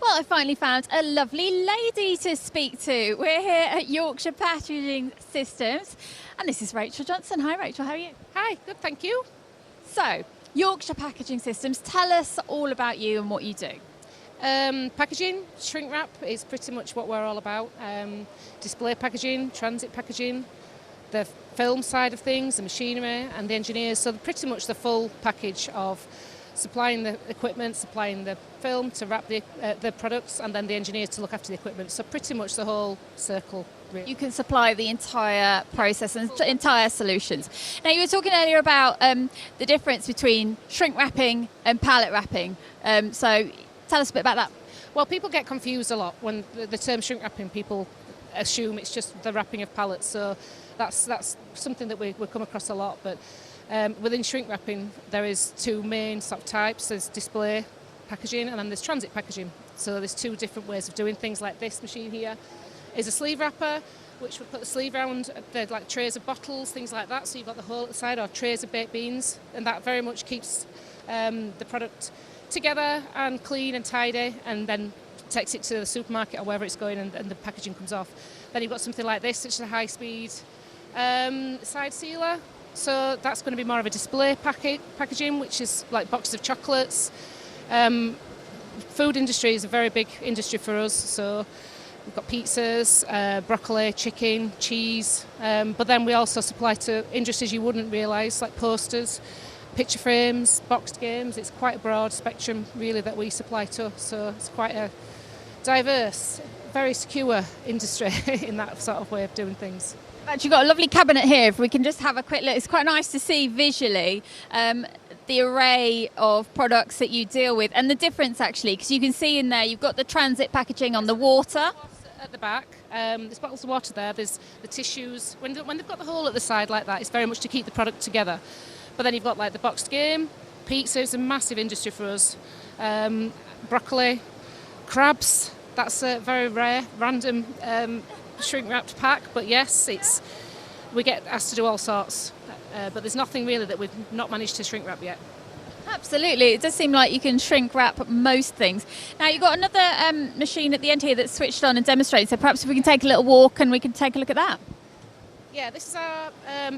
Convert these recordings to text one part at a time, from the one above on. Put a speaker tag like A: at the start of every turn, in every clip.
A: Well, I finally found a lovely lady to speak to. We're here at Yorkshire Packaging Systems, and this is Rachel Johnson. Hi, Rachel. How are you?
B: Hi, good, thank you.
A: So, Yorkshire Packaging Systems, tell us all about you and what you do.
B: Packaging, shrink wrap is pretty much what we're all about. Display packaging, transit packaging, the film side of things, the machinery and the engineers. So pretty much the full package of supplying the equipment, supplying the film to wrap the products, and then the engineers to look after the equipment. So pretty much the whole circle. Really.
A: You can supply the entire process and entire solutions. Now, you were talking earlier about the difference between shrink wrapping and pallet wrapping. So tell us a bit about that.
B: Well, people get confused a lot when the term shrink wrapping. People assume it's just the wrapping of pallets. So that's something that we come across a lot. But within shrink wrapping, there is two main sort of types. There's display packaging and then there's transit packaging. So there's two different ways of doing things. Like this machine here is a sleeve wrapper, which would put the sleeve around the like trays of bottles, things like that. So you've got the hole at the side, or trays of baked beans, and that very much keeps the product together and clean and tidy, and then takes it to the supermarket or wherever it's going, and the packaging comes off. Then you've got something like this, which is a high-speed side sealer. So that's going to be more of a display packaging, which is like boxes of chocolates. Food industry is a very big industry for us. So we've got pizzas, broccoli, chicken, cheese. But then we also supply to industries you wouldn't realise, like posters, picture frames, boxed games. It's quite a broad spectrum, really, that we supply to. So it's quite a diverse, very secure industry in that sort of way of doing things.
A: You've got a lovely cabinet here. If we can just have a quick look, it's quite nice to see visually the array of products that you deal with, and the difference actually, because you can see in there you've got the transit packaging on the water.
B: At the back, there's bottles of water there, there's the tissues. When they've got the hole at the side like that, it's very much to keep the product together. But then you've got like the boxed game, pizza is a massive industry for us, broccoli, crabs, that's a very rare, random shrink-wrapped pack, but yes, we get asked to do all sorts, but there's nothing really that we've not managed to shrink wrap yet.
A: Absolutely, it does seem like you can shrink wrap most things. Now, you've got another machine at the end here that's switched on and demonstrated, so perhaps if we can take a little walk and we can take a look at that.
B: Yeah, this is our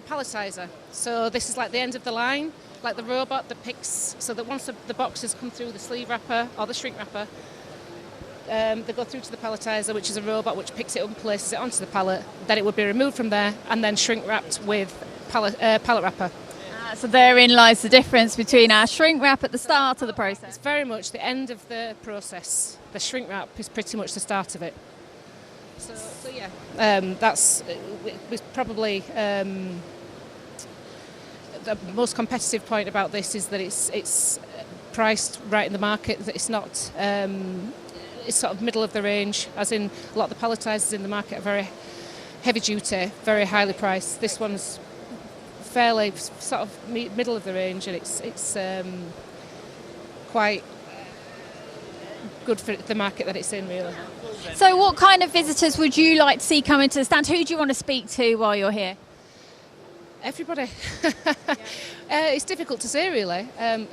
B: palletizer. So this is like the end of the line, like the robot that picks, so that once the boxes come through the sleeve wrapper or the shrink wrapper, they go through to the palletizer, which is a robot which picks it up and places it onto the pallet. Then it would be removed from there and then shrink wrapped with pallet wrapper.
A: So therein lies the difference between our shrink wrap at the start of the process.
B: It's very much the end of the process. The shrink wrap is pretty much the start of it. So yeah, that's probably the most competitive point about this is that it's priced right in the market. That it's not. It's sort of middle of the range, as in a lot of the palletizers in the market are very heavy duty, very highly priced. This one's fairly sort of middle of the range, and it's quite good for the market that it's in, really.
A: So what kind of visitors would you like to see come into the stand? Who do you want to speak to while you're here?
B: Everybody. It's difficult to say, really.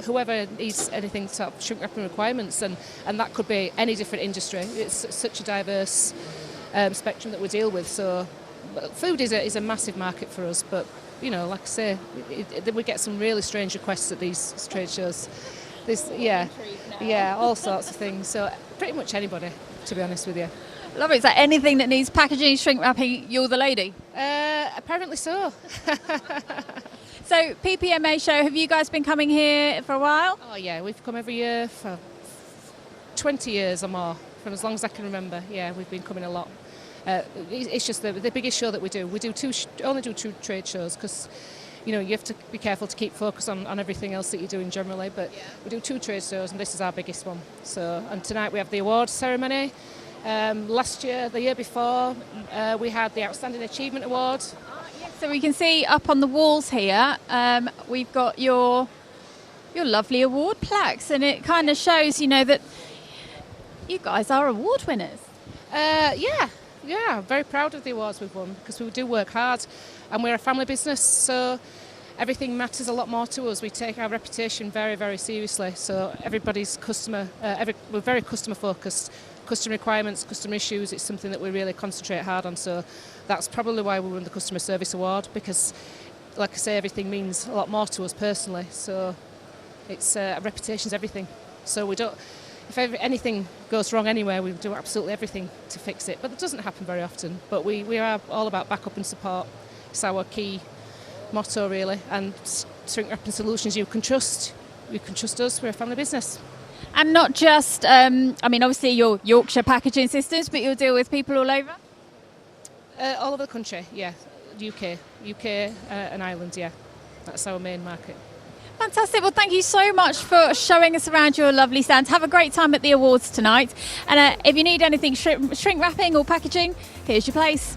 B: Whoever needs anything sort of shrink wrapping requirements, and that could be any different industry. It's such a diverse spectrum that we deal with. So food is a massive market for us, but you know, like I say, we get some really strange requests at these trade shows. All sorts of things. So pretty much anybody, to be honest with you.
A: Lovely. Is that anything that needs packaging, shrink wrapping, you're the lady?
B: Apparently so.
A: So PPMA show, have you guys been coming here for a while?
B: Oh yeah, we've come every year for 20 years or more, from as long as I can remember. Yeah, we've been coming a lot. It's just the biggest show that we do. We do only do two trade shows because, you know, you have to be careful to keep focus on everything else that you're doing generally. But we do two trade shows, and this is our biggest one. So, and tonight we have the awards ceremony. Last year, the year before, we had the Outstanding Achievement Award.
A: So we can see up on the walls here, we've got your lovely award plaques, and it kind of shows, you know, that you guys are award winners.
B: Yeah, very proud of the awards we've won because we do work hard, and we're a family business. So everything matters a lot more to us. We take our reputation very, very seriously. So everybody's we're very customer focused. Customer requirements, customer issues, it's something that we really concentrate hard on. So that's probably why we won the Customer Service Award, because, like I say, everything means a lot more to us personally. So it's reputation's everything. So if anything goes wrong anywhere, we do absolutely everything to fix it. But it doesn't happen very often. But we are all about backup and support. It's our key motto, really. And shrink wrapping solutions you can trust. You can trust us. We're a family business.
A: And not just, obviously your Yorkshire packaging systems, but you'll deal with people all over?
B: All over the country, yeah. UK and Ireland, yeah. That's our main market.
A: Fantastic. Well, thank you so much for showing us around your lovely stand. Have a great time at the awards tonight. And if you need anything shrink wrapping or packaging, here's your place.